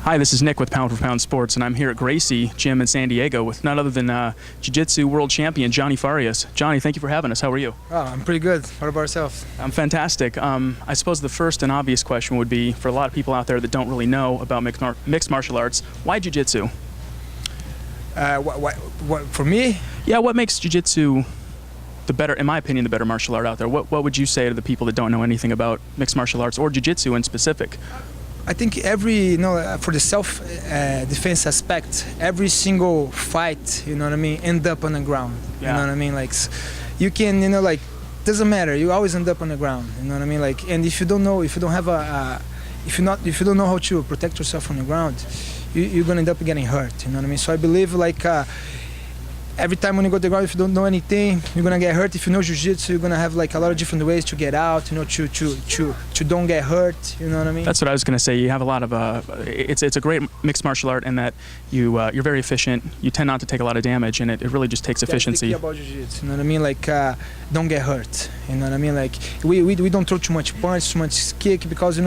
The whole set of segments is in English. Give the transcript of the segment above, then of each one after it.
Hi, this is Nick with Pound for Pound Sports, and I'm here at Gracie Gym in San Diego with none other than Jiu-Jitsu world champion Johnny Farias. Johnny, thank you for having us. How are you? Oh, I'm pretty good. What about yourself? I'm fantastic. I suppose the first and obvious question would be, for a lot of people out there that don't really know about mixed martial arts, why Jiu-Jitsu? What, for me? Yeah, what makes Jiu-Jitsu the better, in my opinion, the better martial art out there? What would you say to the people that don't know anything about mixed martial arts or Jiu-Jitsu in specific? I think for the self-defense aspect, every single fight, end up on the ground. Yeah. You know what I mean? Like, you can, doesn't matter. You always end up on the ground. You know what I mean? Like, and if you don't know, if you don't know how to protect yourself on the ground, you're gonna end up getting hurt. You know what I mean? So I believe every time when you go to the ground, if you don't know anything, you're gonna get hurt. If you know Jiu-Jitsu, you're gonna have a lot of different ways to get out, to don't get hurt. You know what I mean? That's what I was gonna say. You have a lot of it's a great mixed martial art in that you're very efficient. You tend not to take a lot of damage, and it really just takes efficiency. That's the key about Jiu-Jitsu. You know what I mean? Like, don't get hurt. You know what I mean? Like, we don't throw too much punch, too much kick, because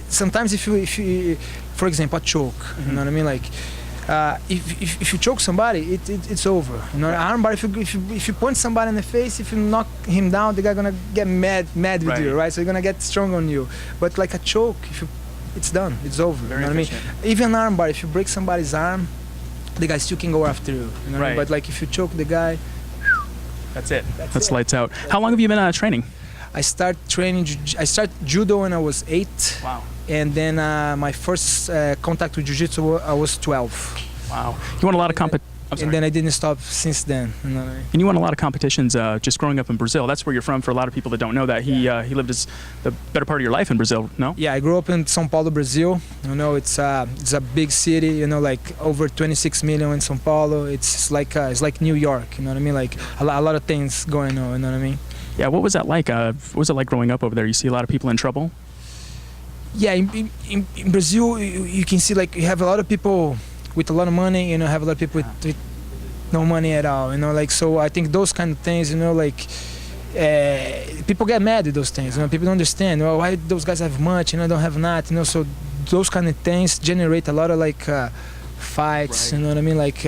sometimes if you, for example, a choke. You know what I mean? Like. If you choke somebody, it's over. You know, armbar. If you punch somebody in the face, if you knock him down, the guy gonna get mad with you, right? So you're gonna get strong on you. But like a choke, it's done. It's over. Very you know what I mean? Even armbar. If you break somebody's arm, the guy still can go after you. You know what I mean? But like if you choke the guy, that's it. That's lights out. How long have you been training? I started judo when I was 8. Wow. And then my first contact with Jiu-Jitsu, I was 12. Wow. You won a lot of and then I didn't stop since then. You know what I mean? And you won a lot of competitions just growing up in Brazil. That's where you're from. For a lot of people that don't know that, he lived the better part of your life in Brazil. No? Yeah, I grew up in São Paulo, Brazil. You know, it's a big city. You know, like over 26 million in São Paulo. It's like New York. You know what I mean? Like a lot of things going on. You know what I mean? Yeah. What was that like? What was it like growing up over there? You see a lot of people in trouble? Yeah, in Brazil, you can see like you have a lot of people with a lot of money, have a lot of people with no money at all, like, so I think those kind of things, like, people get mad at those things, people don't understand, well, why those guys have much, don't have nothing, so those kind of things generate a lot of like fights, you know what I mean, like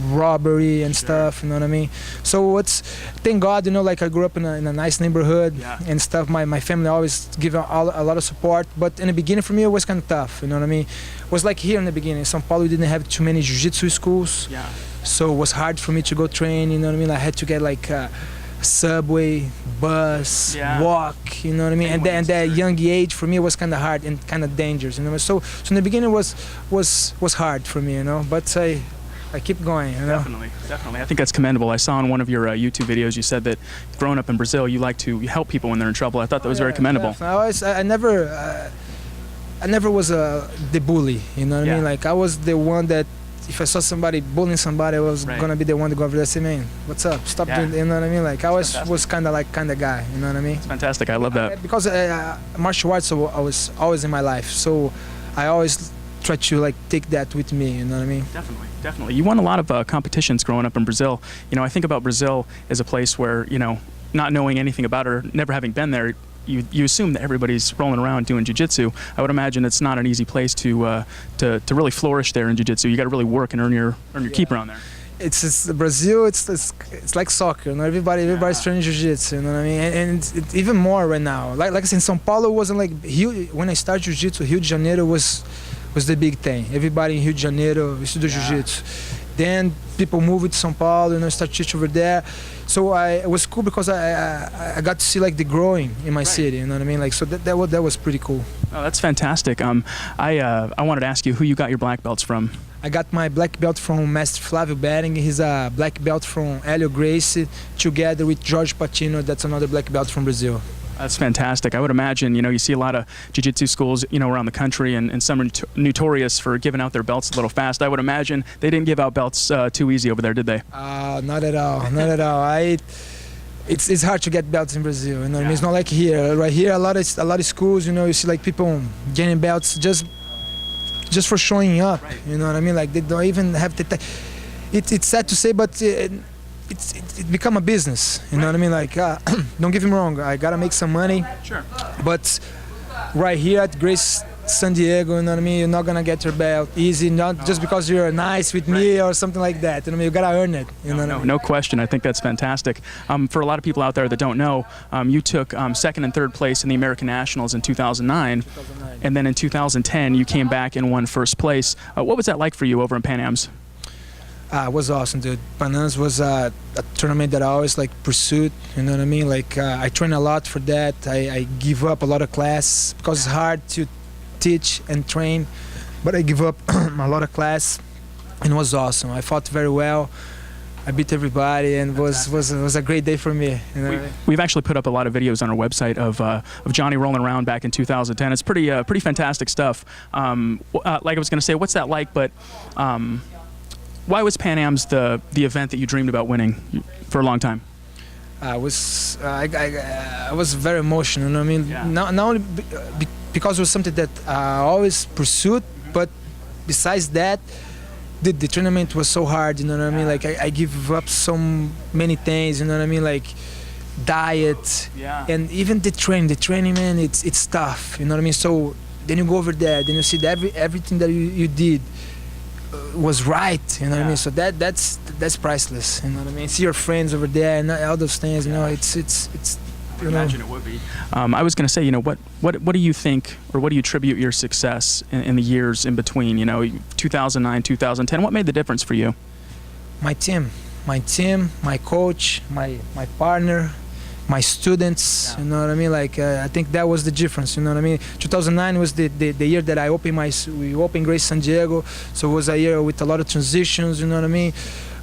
robbery and stuff, you know what I mean. So thank God, like I grew up in a nice neighborhood and stuff. My family always give a lot of support, but in the beginning for me it was kind of tough, you know what I mean. It was like here in the beginning, in São Paulo we didn't have too many jiu-jitsu schools, so it was hard for me to go train, you know what I mean. I had to get like subway, bus, walk, you know what I mean, and that young age for me was kind of hard and kind of dangerous, So in the beginning was hard for me, but I keep going, Definitely. I think that's commendable. I saw in one of your YouTube videos you said that growing up in Brazil you like to help people when they're in trouble. I thought that was very commendable. I never was the bully, you know what I mean. Like I was the one that, if I saw somebody bullying somebody, I was gonna be the one to go over there and say, "Man, what's up? Stop doing." You know what I mean? Like I was kind of guy. You know what I mean? It's fantastic. I love that. Because martial arts was always in my life, so I always try to take that with me. You know what I mean? Definitely. You won a lot of competitions growing up in Brazil. I think about Brazil as a place where not knowing anything about it or never having been there, you assume that everybody's rolling around doing jiu-jitsu. I would imagine it's not an easy place to really flourish there in jiu-jitsu. You got to really work and earn your keep around there. It's Brazil. It's like soccer. Everybody's training jiu-jitsu. You know what I mean? And it's even more right now. Like I said, in São Paulo wasn't like when I started jiu-jitsu. Rio de Janeiro was the big thing. Everybody in Rio de Janeiro used to do jiu-jitsu. Then people moved to São Paulo, start teaching over there. So it was cool because I got to see like the growing in my city, you know what I mean? Like so that was pretty cool. Oh, that's fantastic. I wanted to ask you who you got your black belts from. I got my black belt from Master Flávio Bering. He's a black belt from Hélio Gracie, together with Jorge Patino. That's another black belt from Brazil. That's fantastic. I would imagine, you see a lot of jiu-jitsu schools, around the country, and some are notorious for giving out their belts a little fast. I would imagine they didn't give out belts too easy over there, did they? Not at all. Not at all. It's hard to get belts in Brazil. You know what I mean? It's not like here. Right here, a lot of schools, you see like people getting belts just for showing up. You know what I mean? Like they don't even have to. It's sad to say, but. It become a business, you know what I mean? Like, don't get me wrong, I gotta make some money. Sure. But right here at Grace San Diego, you know what I mean? You're not gonna get your belt easy, not just because you're nice with me or something like that. You know what I mean? You gotta earn it. You know what I mean? No question. I think that's fantastic. For a lot of people out there that don't know, you took second and third place in the American Nationals in 2009, and then in 2010 you came back and won first place. What was that like for you over in Pan Am's? It was awesome, dude. Pan Am's was a tournament that I always like pursued. You know what I mean? Like I train a lot for that. I give up a lot of class because it's hard to teach and train, but I give up a lot of class, and it was awesome. I fought very well. I beat everybody, and was a great day for me. You know? We've actually put up a lot of videos on our website of Johnny rolling around back in 2010. It's pretty fantastic stuff. Like I was going to say, what's that like? But why was Pan Am's the event that you dreamed about winning for a long time? I was very emotional. You know what I mean? Yeah. Not only because it was something that I always pursued, but besides that, the tournament was so hard. You know what I mean? Like I give up so many things. You know what I mean? Like diet, and even the training, man, it's tough. You know what I mean? So then you go over there, then you see that everything that you did was right. You know what I mean? So that's priceless. You know what I mean? See your friends over there and all those things. You know, it's. I imagine it would be. I was going to say, you know, what do you think, or what do you attribute your success in the years in between? You know, 2009, 2010. What made the difference for you? My team, my coach, my partner, my students. You know what I mean? Like I think that was the difference. You know what I mean? 2009 was the year that we opened Gracie San Diego, so it was a year with a lot of transitions. You know what I mean?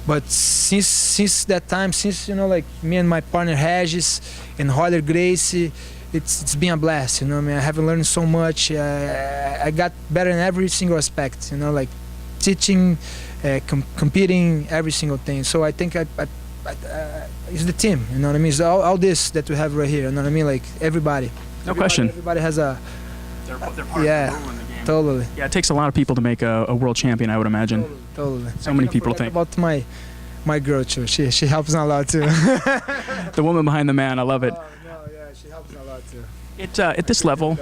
But since that time, since, you know, like me and my partner Regis and Roller Gracie, it's been a blast. You know what I mean? I have learned so much. I got better in every single aspect. You know, like teaching, competing, every single thing. So I think it's the team. You know what I mean? It's all this that we have right here. You know what I mean? Like everybody. No question. Everybody has a. They're part of the rule in the game. Totally. Yeah, it takes a lot of people to make a world champion, I would imagine. Totally. So many people think. About my girl too. She helps a lot too. The woman behind the man. I love it. Oh, no, yeah, she helps a lot too. At this level,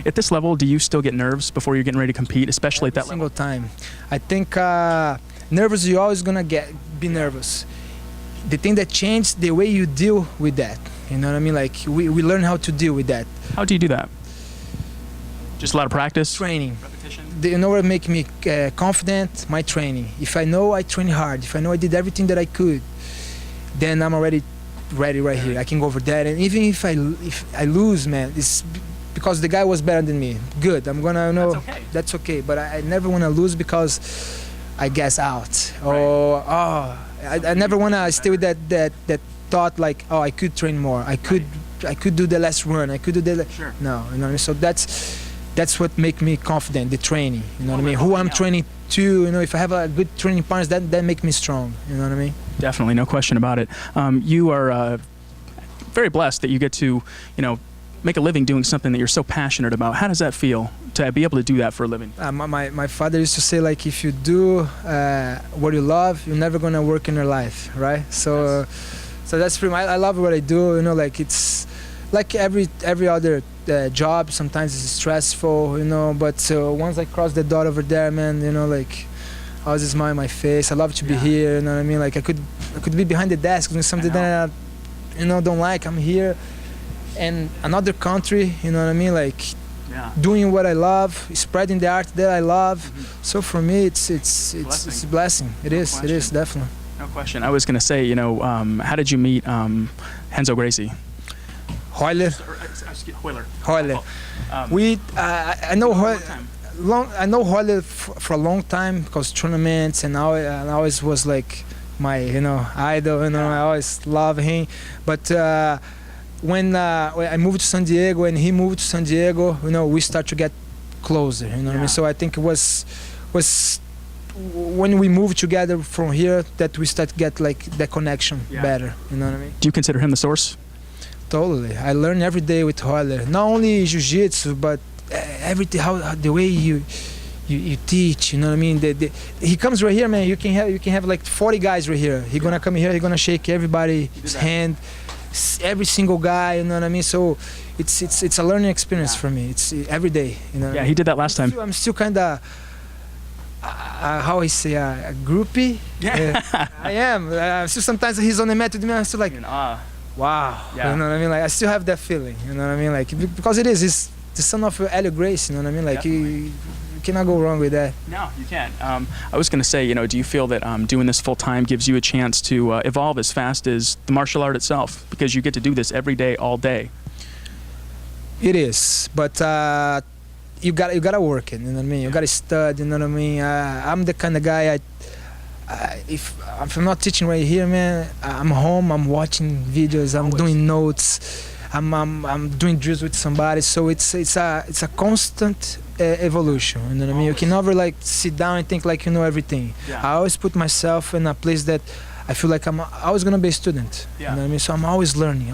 at this level, do you still get nerves before you're getting ready to compete, especially at that level? Single time. I think nervous. You're always gonna be nervous. The thing that changed the way you deal with that. You know what I mean? Like we learn how to deal with that. How do you do that? Just a lot of practice? Training. Repetition? You know what make me confident? My training. If I know I train hard, if I know I did everything that I could, then I'm already ready right here. I can go over that, and even if I lose, man, it's because the guy was better than me. Good. I'm gonna know. That's okay. That's okay. But I never wanna lose because I guess out. Right. Or I never wanna stay with that thought like, oh, I could train more. I could do the last run. I could do the. Sure. No, you know what I mean. So that's what make me confident. The training. You know what I mean. Who I'm training to. You know, if I have a good training partners, that make me strong. You know what I mean. Definitely, no question about it. You are very blessed that you get to, you know, make a living doing something that you're so passionate about. How does that feel to be able to do that for a living? My father used to say, like, if you do what you love, you're never gonna work in your life, right? So, so that's pretty much. I love what I do. You know, like it's like every other job. Sometimes it's stressful, you know. But once I cross the door over there, man, you know, like I always smile on my face. I love to be here. You know what I mean? Like I could be behind the desk doing something that I, you know, don't like. I'm here, and another country. You know what I mean? Like doing what I love, spreading the art that I love. Mm-hmm. So for me, it's a blessing. It is definitely. No question. I was gonna say, you know, how did you meet Renzo Gracie? Roller. I know Roller for a long time because tournaments, and I always was like my, you know, idol. You know, I always love him. But when I moved to San Diego and he moved to San Diego, you know, we start to get closer. You know what I mean? So I think it was when we moved together from here that we start to get like the connection better. You know what I mean? Do you consider him the source? Totally. I learn every day with Roller. Not only jiu-jitsu, but everything. How the way you teach. You know what I mean? He comes right here, man. You can have like 40 guys right here. He's gonna come here. He's gonna shake everybody's hand. every single guy. You know what I mean? So it's a learning experience for me. It's every day. You know. What I Yeah, mean? he did that last time. I'm still kind of. How I say a groupie. Yeah. I am. Still sometimes he's on the mat with me. I'm still like, wow. Yeah. You know what I mean? Like I still have that feeling. You know what I mean? Like because he's the son of Elio Gracie. You know what I mean? Like you cannot go wrong with that. No, you can't. I was going to say, do you feel that doing this full time gives you a chance to evolve as fast as the martial art itself, because you get to do this every day, all day? It is, but you gotta work it. You know what I mean? You gotta study. You know what I mean? I'm the kind of guy. If I'm not teaching right here, man, I'm home. I'm watching videos. I'm doing notes. I'm doing drills with somebody. So it's a constant evolution. You know what I mean? You can never like sit down and think like you know everything. Yeah. I always put myself in a place that I feel like I'm always gonna be a student. Yeah. You know what I mean? So I'm always learning,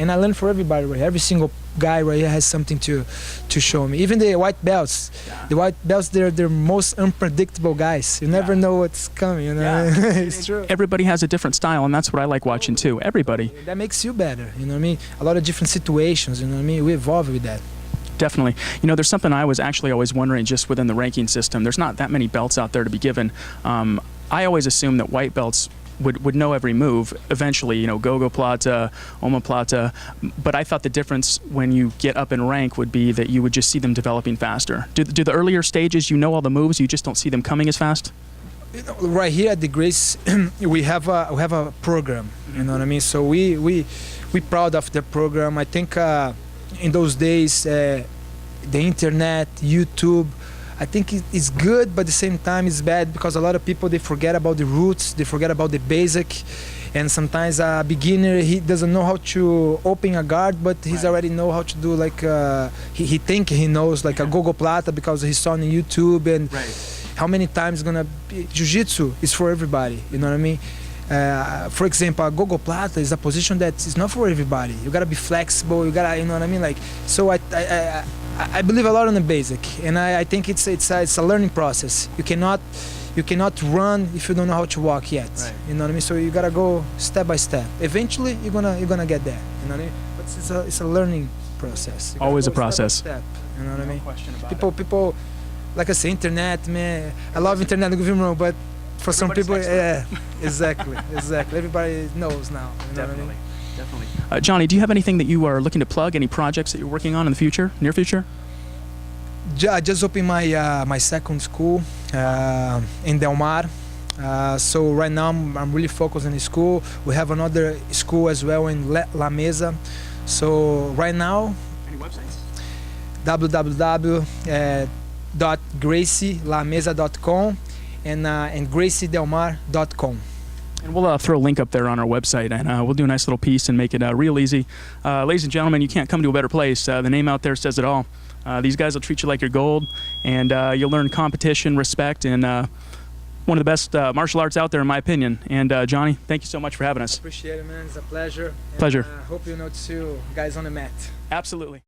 and I learn for everybody right here. Every single guy right here has something to show me. Even the white belts. Yeah. The white belts, they're most unpredictable guys. You never know what's coming. You know, Yeah. what I mean? It's true. Everybody has a different style, and that's what I like watching too. Everybody. That makes you better. You know what I mean? A lot of different situations. You know what I mean? We evolve with that. Definitely. There's something I was actually always wondering just within the ranking system. There's not that many belts out there to be given. I always assumed that white belts would know every move eventually, gogo plata, omoplata, but I thought the difference when you get up in rank would be that you would just see them developing faster. Do the earlier stages, all the moves, you just don't see them coming as fast? Right here at the Grace, we have a program. You know what I mean? So we proud of the program. I think in those days, the internet, YouTube, I think it's good, but at the same time it's bad because a lot of people, they forget about the roots, they forget about the basic, and sometimes a beginner, he doesn't know how to open a guard, but he's already know how to do like he think he knows like a gogo plata because he saw on YouTube, and how many times gonna be Jiu-Jitsu is for everybody. You know what I mean? For example, a gogo plata is a position that is not for everybody. You gotta be flexible. You gotta, you know what I mean? Like, so I believe a lot on the basic, and I think it's a learning process. You cannot run if you don't know how to walk yet. Right. You know what I mean? So you gotta go step by step. Eventually, you're gonna get there. You know what I mean? But it's a learning process. You gotta Always go a process. Step by step, you know what I mean? Question about People, like I say, internet, man. I love internet. Don't get me wrong, but for some people, yeah, exactly. Everybody knows now. You know what I mean? Definitely. Johnny, do you have anything that you are looking to plug? Any projects that you're working on in the future, near future? I just opened my second school in Del Mar. So right now I'm really focused on the school. We have another school as well in La Mesa. So right now, Any websites? www.gracielamesa.com and graciedelmar.com. And we'll throw a link up there on our website, and we'll do a nice little piece and make it real easy. Ladies and gentlemen, you can't come to a better place. The name out there says it all. These guys will treat you like you're gold, and you'll learn competition, respect, and one of the best martial arts out there, in my opinion. And Johnny, thank you so much for having us. Appreciate it, man. It's a pleasure. Pleasure. Hope you know to see you guys on the mat. Absolutely.